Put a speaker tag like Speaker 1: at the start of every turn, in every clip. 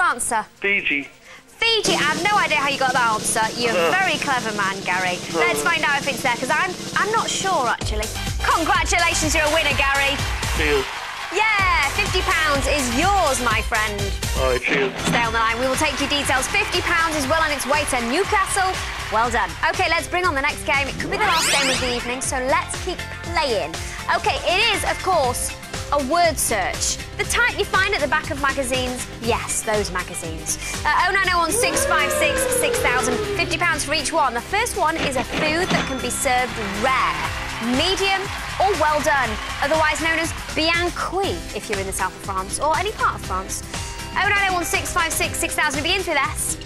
Speaker 1: your answer?
Speaker 2: Fiji.
Speaker 1: Fiji. I have no idea how you got that answer. You're a very clever man, Gary. Let's find out if it's there, because I'm not sure, actually. Congratulations, you're a winner, Gary.
Speaker 2: Cheers.
Speaker 1: Yeah, £50 is yours, my friend.
Speaker 2: All right, cheers.
Speaker 1: Stay on the line. We will take your details. £50 is well on its way to Newcastle. Well done. OK, let's bring on the next game. It could be the last game of the evening, so let's keep playing. OK, it is, of course, a word search. The type you find at the back of magazines. Yes, those magazines. 0901 656 6000. £50 for each one. The first one is a food that can be served rare, medium or well done, otherwise known as bien cuit if you're in the south of France or any part of France. 0901 656 6000. It begins with S.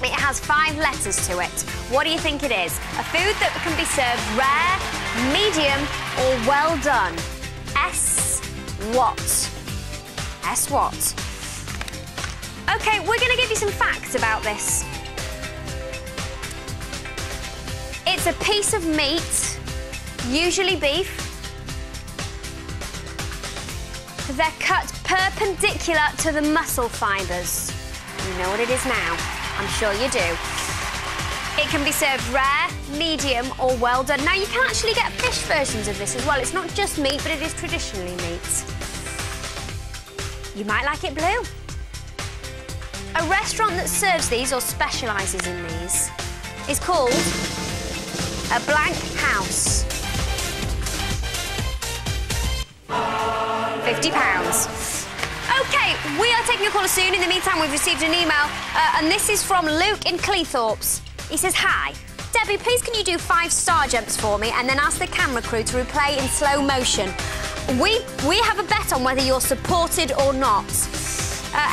Speaker 1: It has 5 letters to it. What do you think it is? A food that can be served rare, medium or well done. S what? S what? OK, we're going to give you some facts about this. It's a piece of meat, usually beef. They're cut perpendicular to the muscle fibres. You know what it is now. I'm sure you do. It can be served rare, medium or well done. Now, you can actually get fish versions of this as well. It's not just meat, but it is traditionally meat. You might like it blue. A restaurant that serves these or specialises in these is called a blank house. £50. OK, we are taking a caller soon. In the meantime, we've received an email, and this is from Luke in Cleethorpes. He says, hi, Debbie, please can you do 5 star jumps for me and then ask the camera crew to replay in slow motion? We have a bet on whether you're supported or not.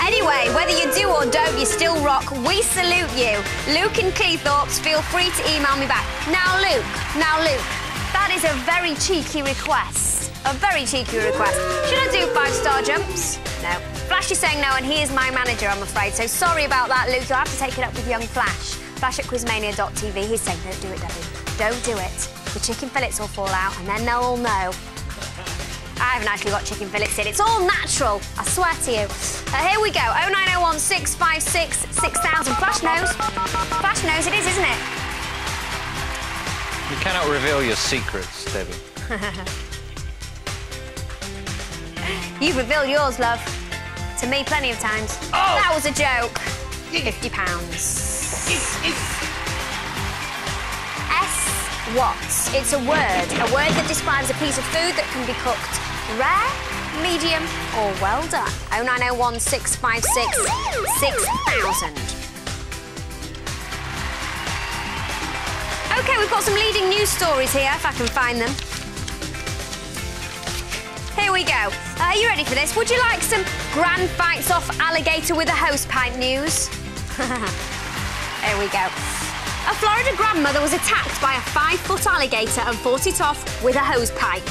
Speaker 1: Anyway, whether you do or don't, you still rock. We salute you. Luke in Cleethorpes, feel free to email me back. Now, Luke, that is a very cheeky request. A very cheeky request. Should I do 5 star jumps? No. Flash is saying no, and he is my manager, I'm afraid. So sorry about that, Luke. You'll have to take it up with young Flash. Flash at Quizmania.tv. He's saying, don't do it, Debbie. Don't do it. The chicken fillets will fall out, and then they'll all know. I haven't actually got chicken fillets in. It's all natural, I swear to you. Here we go. 0901 656 6000. Flash knows. Flash knows it is, isn't it?
Speaker 3: You cannot reveal your secrets, Debbie.
Speaker 1: You've revealed yours, love. To me, plenty of times. Oh! That was a joke. £50. S what? It's a word that describes a piece of food that can be cooked rare, medium or well done. 0901 656 6000. OK, we've got some leading news stories here, if I can find them. Here we go. Are you ready for this? Would you like some grand fights off alligator with a hosepipe news? Here we go. A Florida grandmother was attacked by a 5-foot alligator and fought it off with a hosepipe.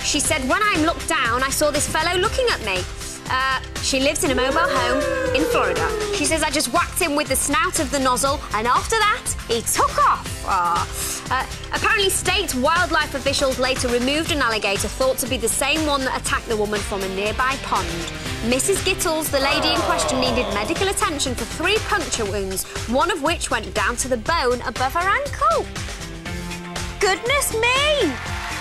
Speaker 1: She said, when I looked down, I saw this fellow looking at me. She lives in a mobile home in Florida. She says, I just whacked him with the snout of the nozzle, and after that, he took off. Apparently, state wildlife officials later removed an alligator thought to be the same one that attacked the woman from a nearby pond. Mrs. Gittles, the lady in question, needed medical attention for 3 puncture wounds, one of which went down to the bone above her ankle. Goodness me!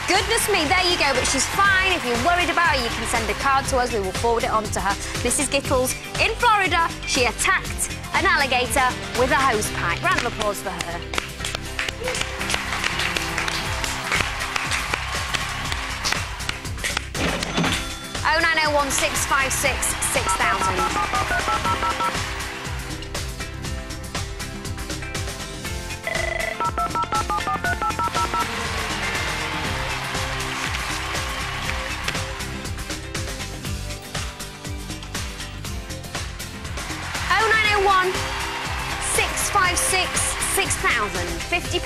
Speaker 1: Goodness me, there you go, but she's fine. If you're worried about her, you can send a card to us. We will forward it on to her. Mrs. Gittles, in Florida, she attacked an alligator with a hosepipe. Round of applause for her. 0901 656 6000. £656 6000. £50.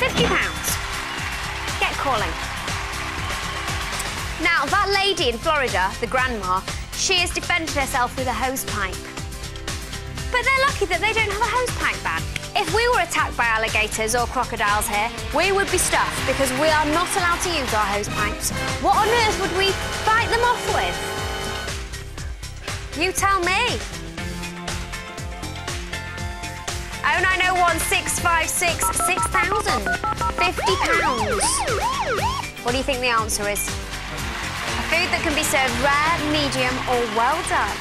Speaker 1: £50. Get calling. Now, that lady in Florida, the grandma, she has defended herself with a hosepipe. But they're lucky that they don't have a hosepipe ban. If we were attacked by alligators or crocodiles here, we would be stuffed because we are not allowed to use our hosepipes. What on earth would we fight them off with? You tell me. 0901 656 6000. £50. What do you think the answer is? A food that can be served rare, medium or well done.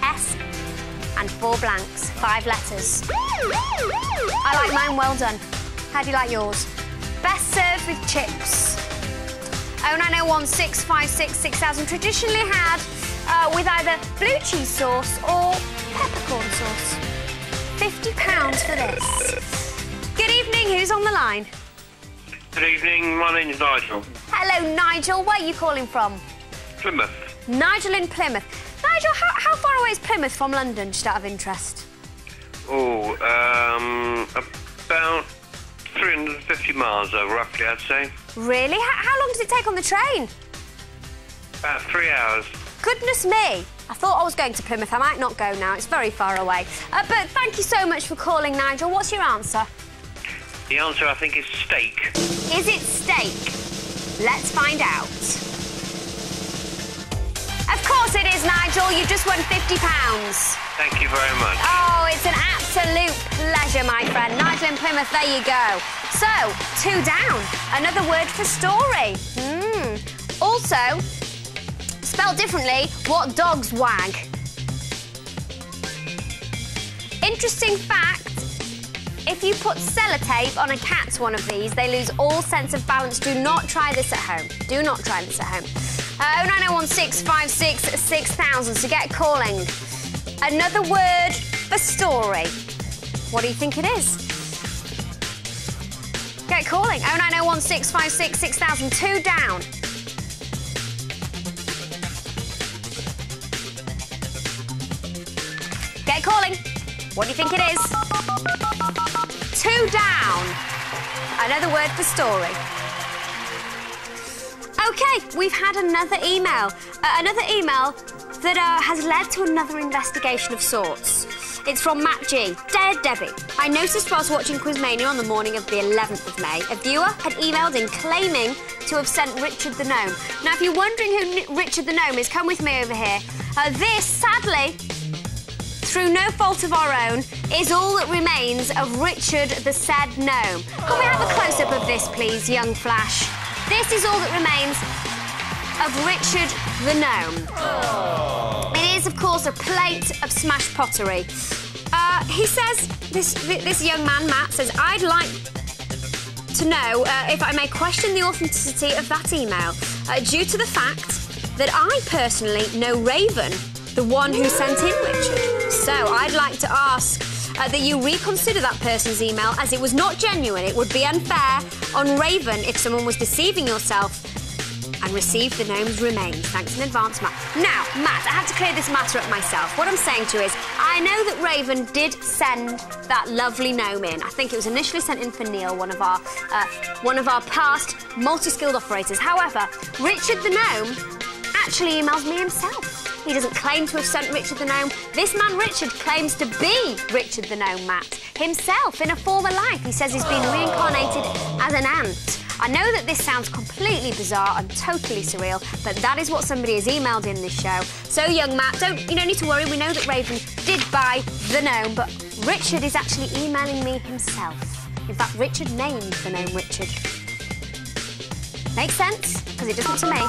Speaker 1: S and 4 blanks, 5 letters. I like mine well done. How do you like yours? Best served with chips. 0901 656 6000. Traditionally had with either blue cheese sauce or peppercorn sauce. £50 for this. Good evening, who's on the line?
Speaker 2: Good evening, my name's Nigel.
Speaker 1: Hello, Nigel. Where are you calling from?
Speaker 2: Plymouth.
Speaker 1: Nigel in Plymouth. Nigel, how far away is Plymouth from London, just out of interest?
Speaker 2: Oh, about 350 miles, roughly, I'd say.
Speaker 1: Really? How long does it take on the train?
Speaker 2: About 3 hours.
Speaker 1: Goodness me. I thought I was going to Plymouth. I might not go now. It's very far away. But thank you so much for calling, Nigel. What's your answer?
Speaker 2: The answer, I think, is steak.
Speaker 1: Is it steak? Let's find out. Of course it is, Nigel. You just won £50.
Speaker 2: Thank you very much.
Speaker 1: Oh, it's an absolute pleasure, my friend. Nigel in Plymouth, there you go. So, 2 down. Another word for story. Also, spelled differently, what dogs wag? Interesting fact, if you put sellotape on a cat's one of these, they lose all sense of balance. Do not try this at home. Do not try this at home. 0901 656 6000, so get calling. Another word for story. What do you think it is? Get calling. 0901 656 6000, 2 down. Get calling. What do you think it is? 2 down. Another word for story. OK, we've had another email. Another email that has led to another investigation of sorts. It's from Matt G. Dear Debbie, I noticed whilst watching Quizmania on the morning of the 11th of May, a viewer had emailed in claiming to have sent Richard the Gnome. Now, if you're wondering who Richard the Gnome is, come with me over here. This, sadly, through no fault of our own, is all that remains of Richard the said gnome. Can we have a close-up of this, please, young Flash? This is all that remains of Richard the gnome. Aww. It is, of course, a plate of smashed pottery. He says, this young man, Matt, says, I'd like to know if I may question the authenticity of that email due to the fact that I personally know Raven, the one who sent in Richard. So I'd like to ask that you reconsider that person's email, as it was not genuine. It would be unfair on Raven if someone was deceiving yourself and received the gnome's remains. Thanks in advance, Matt. Now, Matt, I have to clear this matter up myself. What I'm saying to you is, I know that Raven did send that lovely gnome in. I think it was initially sent in for Neil, one of our past multi-skilled operators. However, Richard the gnome actually emails me himself. He doesn't claim to have sent Richard the Gnome. This man, Richard, claims to be Richard the Gnome, Matt, himself in a former life. He says he's been reincarnated as an ant. I know that this sounds completely bizarre and totally surreal, but that is what somebody has emailed in this show. So, young Matt, you don't need to worry. We know that Raven did buy the gnome, but Richard is actually emailing me himself. In fact, Richard named the gnome Richard. Makes sense? Because it doesn't to me.